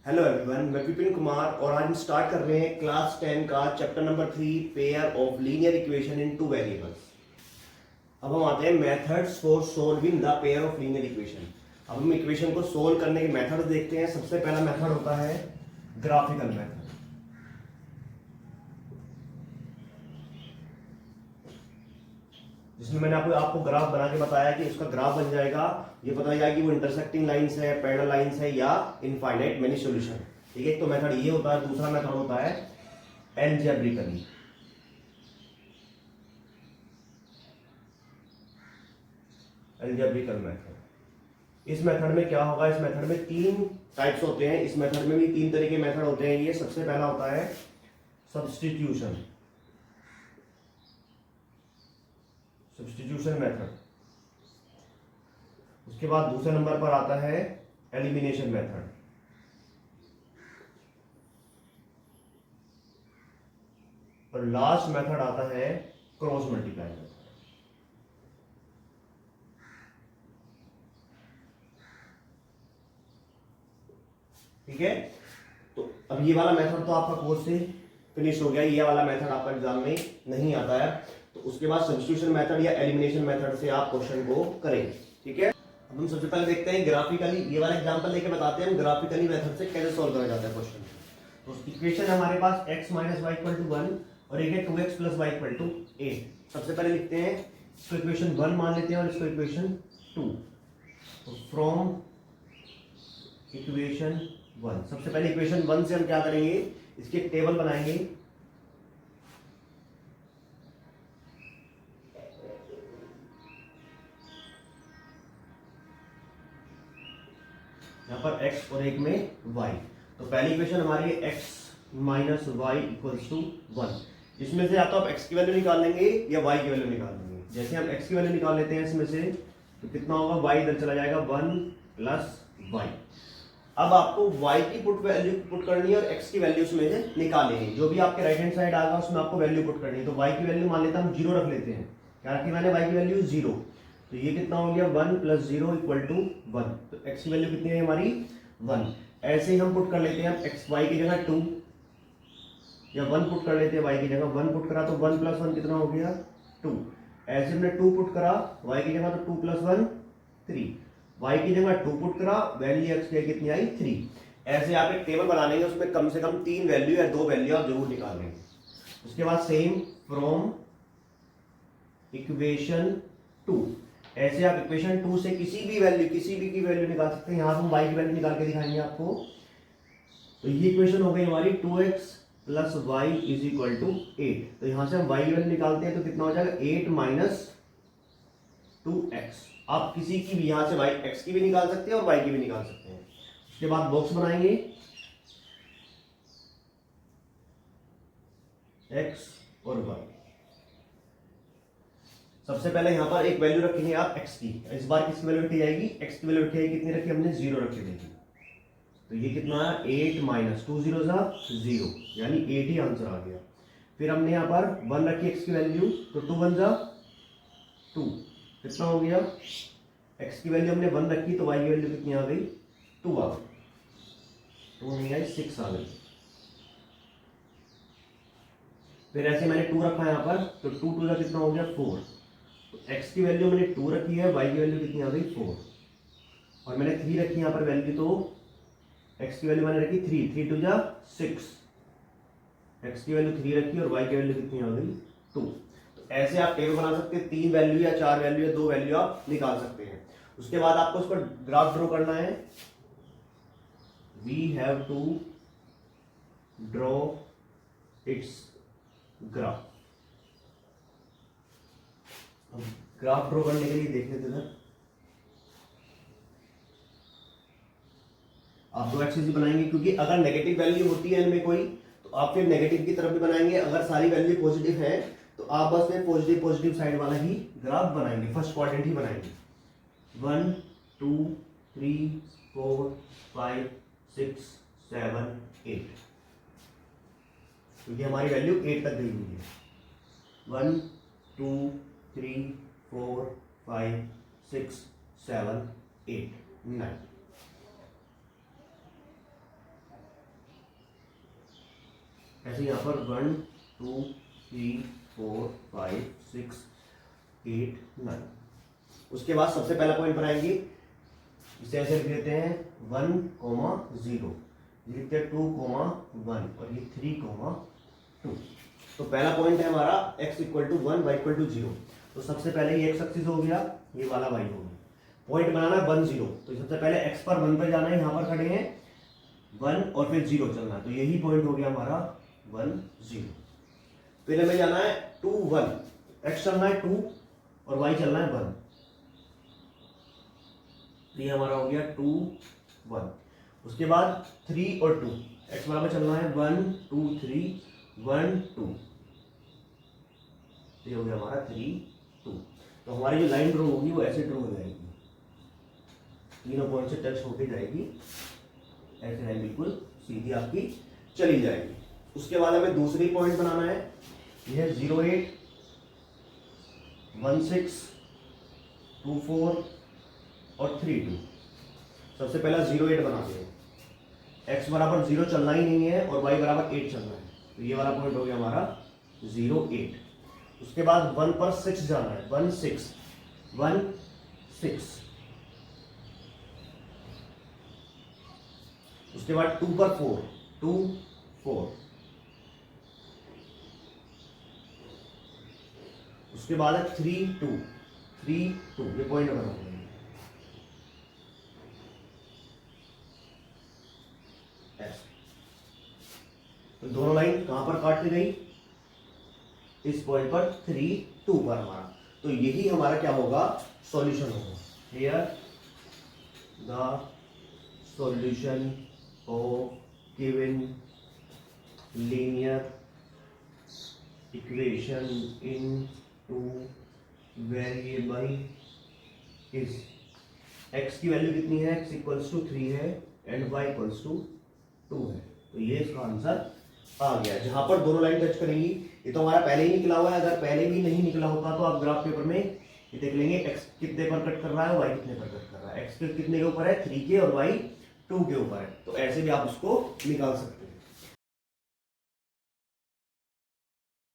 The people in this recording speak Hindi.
हेलो एवरीवन, मैं विपिन कुमार और आज हम स्टार्ट कर रहे हैं क्लास 10 का chapter number 3 pair of linear equation in two variables. अब हम आते हैं methods for solving the pair of linear equation. अब हम इक्वेशन को सोल्व करने के मेथड देखते हैं। सबसे पहला मेथड होता है ग्राफिकल मेथड, जिसमें मैंने आपको ग्राफ बना के बताया कि उसका ग्राफ बन जाएगा। ये पता जाएगा कि वो इंटरसेक्टिंग लाइंस है, पैरेलल लाइंस है या इनफाइनाइट मेनी सॉल्यूशन। ठीक है, एक तो मेथड ये होता है। दूसरा मेथड होता है एल्जेब्रिकली। एल्जेब्रिकल मेथड, इस मेथड में क्या होगा? इस मेथड में तीन टाइप्स होते हैं। इस मेथड में भी तीन तरह के मेथड होते हैं। ये सबसे पहला होता है सब्स्टिट्यूशन, सब्स्टिट्यूशन मेथड। उसके बाद दूसरे नंबर पर आता है एलिमिनेशन मेथड। और लास्ट मेथड आता है क्रॉस मल्टीप्लाई मेथड। ठीक है, तो अब ये वाला मेथड तो आपका कोर्स से फिनिश हो गया। ये वाला मेथड आपका एग्जाम में नहीं आता है, तो उसके बाद सब्स्टिट्यूशन मेथड या एलिमिनेशन मेथड से आप क्वेश्चन को करेंगे। ठीक है, अब हम सबसे पहले देखते हैं ग्राफिकली। ये वाला एग्जांपल लेके बताते हैं हम ग्राफिकली मेथड से कैसे सॉल्व करा जाता है क्वेश्चन। तो इक्वेशन है हमारे पास x minus y equal to 1 और एक है 2x plus Y equal to 8। सबसे पहले लिखते हैं इसको इक्वेशन 1 मान लेते हैं और इसको इक्वेशन 2। तो फ्रॉम इक्वेशन 1, सबसे पहले इक्वेशन 1 से हम क्या करेंगे? इसकी एक टेबल बनाएंगे। यहाँ पर x और एक में y। तो पहली इक्वेशन हमारी है x minus y equals to 1। इसमें से या तो आप x की वैल्यू निकाल लेंगे या y की वैल्यू निकाल लेंगे। जैसे हम x की वैल्यू निकाल लेते हैं इसमें से, तो कितना होगा? y इधर चला जाएगा 1 प्लस y। अब आपको y की वैल्यू पुट करनी है और x की वैल्यू उसमें से निकाल लेनी है। जो भी आपके राइट हैंड साइड आएगा उसमें आपको वैल्यू पुट करनी है। तो y की वैल्यू मान लेते हैं हम 0 रख लेते हैं। क्या रखी मैंने? y की वैल्यू 0। तो ये कितना हो गया? 1 प्लस 0 इक्वल टू 1। तो x की वैल्यू कितनी है हमारी? 1। ऐसे ही हम पुट कर लेते हैं x y की जगह 2 या 1 पुट कर लेते हैं y की जगह। 1 पुट करा तो 1 प्लस 1 कितना हो गया? 2। ऐसे हमने 2 पुट करा y की जगह, तो 2 प्लस 1 3। y की जगह 2 पुट करा, वैल्यू x की कितनी आई? 3। ऐसे आप एक टेबल बना लेंगे, उसमें कम से कम 3 वैल्यू या 2 वैल्यू आप जरूर निकाल लेंगे। उसके बाद सेम फ्रॉम इक्वेशन 2, ऐसे आप इक्वेशन 2 से किसी भी की वैल्यू निकाल सकते हैं। यहां हम y की वैल्यू निकाल के दिखाएंगे आपको। तो ये इक्वेशन हो गई हमारी 2x plus y is equal to 8। तो यहां से हम y की वैल्यू निकालते हैं तो कितना हो जाएगा? 8 माइनस 2x। आप किसी की भी यहां से y x की भी निकाल सकते हैं और y की भी निकाल सकते हैं। उसके बाद बॉक्स बनाएंगे x और y। सबसे पहले यहां पर एक वैल्यू रखेंगे आप x की। इस बार किसकी वैल्यू रखी जाएगी? x की वैल्यू रखी जाएगी। कितनी रखी हमने? 0 रखी जाएगी। तो ये कितना है? 8 माइनस 2 0 0, यानी 8 ही आंसर आ गया। फिर हमने यहाँ पर 1 रखी x की वैल्यू, तो 2 1 2। कितना हो गया? x की वैल्यू हमने 1 रखी तो y की वैल्यू कितनी आ गई? 2 आ गई। 2 नहीं आई, 6 आ गई। फिर ऐसे मैंने 2 रखा यहाँ पर, तो 2 2 कितना हो गया? 4। तो x की वैल्यू मैंने 2 रखी है, y की वैल्यू कितनी आ गई? 4। और मैंने 3 रखी यहाँ पर वैल्यू, तो x की वैल्यू मैंने रखी 3, 3 2 6। x की वैल्यू 3 रखी और y की वैल्यू कितनी आ गई? 2। तो ऐसे आप टेबल बना सकते हैं। 3 वैल्यू या 4 वैल्यू या 2 वैल्यू आप निकाल सकते हैं। उसके बाद आपको उस पर ग्राफ ड्रॉ करना है। We have to draw its graph. Graph draw करने के लिए देख लेते हैं। आप 2 एक्सिस ही बनाएंगे, क्योंकि अगर नेगेटिव वैल्यू होती है इनमें कोई, तो आप फिर नेगेटिव की तरफ भी बनाएंगे। अगर सारी वैल्यू पॉजिटिव है तो आप बस में पॉजिटिव साइड वाला ही ग्राफ बनाएंगे, फर्स्ट क्वाड्रेंट ही बनाएंगे। 1 2 3 4 5 6 7 8, क्योंकि हमारी वैल्यू 8 तक गई हुई है। 1 2 3 4 5 6 7 8 9। ऐसे यहाँ पर 1 2 3 4 5 6 8 9। उसके बाद सबसे पहला पॉइंट बनाएंगे, इसे ऐसे लिख देते हैं 1, 0, लिखते हैं 2, 1 और ये 3, 2। तो पहला पॉइंट है हमारा x equal to 1, y equal to 0। तो सबसे पहले ये x एक्सिस हो गया, ये वाला y हो गया। पॉइंट बनाना है 1 0, तो सबसे पहले x पर 1 पर जाना है, यहाँ पर खड़े हैं 1 और फिर 0 चलना है, तो यही पॉइंट हो गया हमारा 1 0। फिर हमें जाना है 2 1, x चलना है 2 और y चलना है 1, तो ये हमारा हो गया 2 1। उसके बाद 3 और 2, x बराबर चलना है 1 2 3 1 2, तो ये हो गया हमारा 3 2। तो हमारी जो लाइन ड्रॉ होगी वो ऐसे ड्रॉ हो जाएगी, तीनों पॉइंट से टच होके जाएगी, ऐसे लाइन बिल्कुल सीधी आपकी चली जाएगी। उसके बाद हमें दूसरी पॉइंट बनाना है, यह है 0 8 1 6 2 4 और 3 2। सबसे पहला 0 8 बनाते हैं, x बराबर 0 चलना ही नहीं है और y बराबर 8 चलना है, तो ये वाला पॉइंट हो गया हमारा 0 8। उसके बाद 1 पर 6 जाना है, 1 6 1 6। उसके बाद 2 पर 4 2 4। उसके बाद है 3 2 3 2, ये पॉइंट बना हुआ है। तो दोनों लाइन कहां पर काट ली गई, इस पॉइंट पर 3 2 पर हमारा, तो यही हमारा क्या होगा, सॉल्यूशन होगा। Here the solution of given linear equation in 2 variable is, x की वैल्यू कितनी है, x इक्वल्स टू 3 है एंड y इक्वल्स टू 2 है, तो ये इसका आंसर आ गया। जहां पर दोनों लाइन टच करेंगी, ये तो हमारा पहले ही निकला हुआ है, अगर पहले भी नहीं निकला होता तो आप ग्राफ पेपर में ये देख लेंगे x कितने पर कट कर रहा है, y कितने पर कट कर रहा है, x कितने के ऊपर है 3 के और y 2 के ऊपर है, तो ऐसे भी आप उसको निकाल सकते हैं।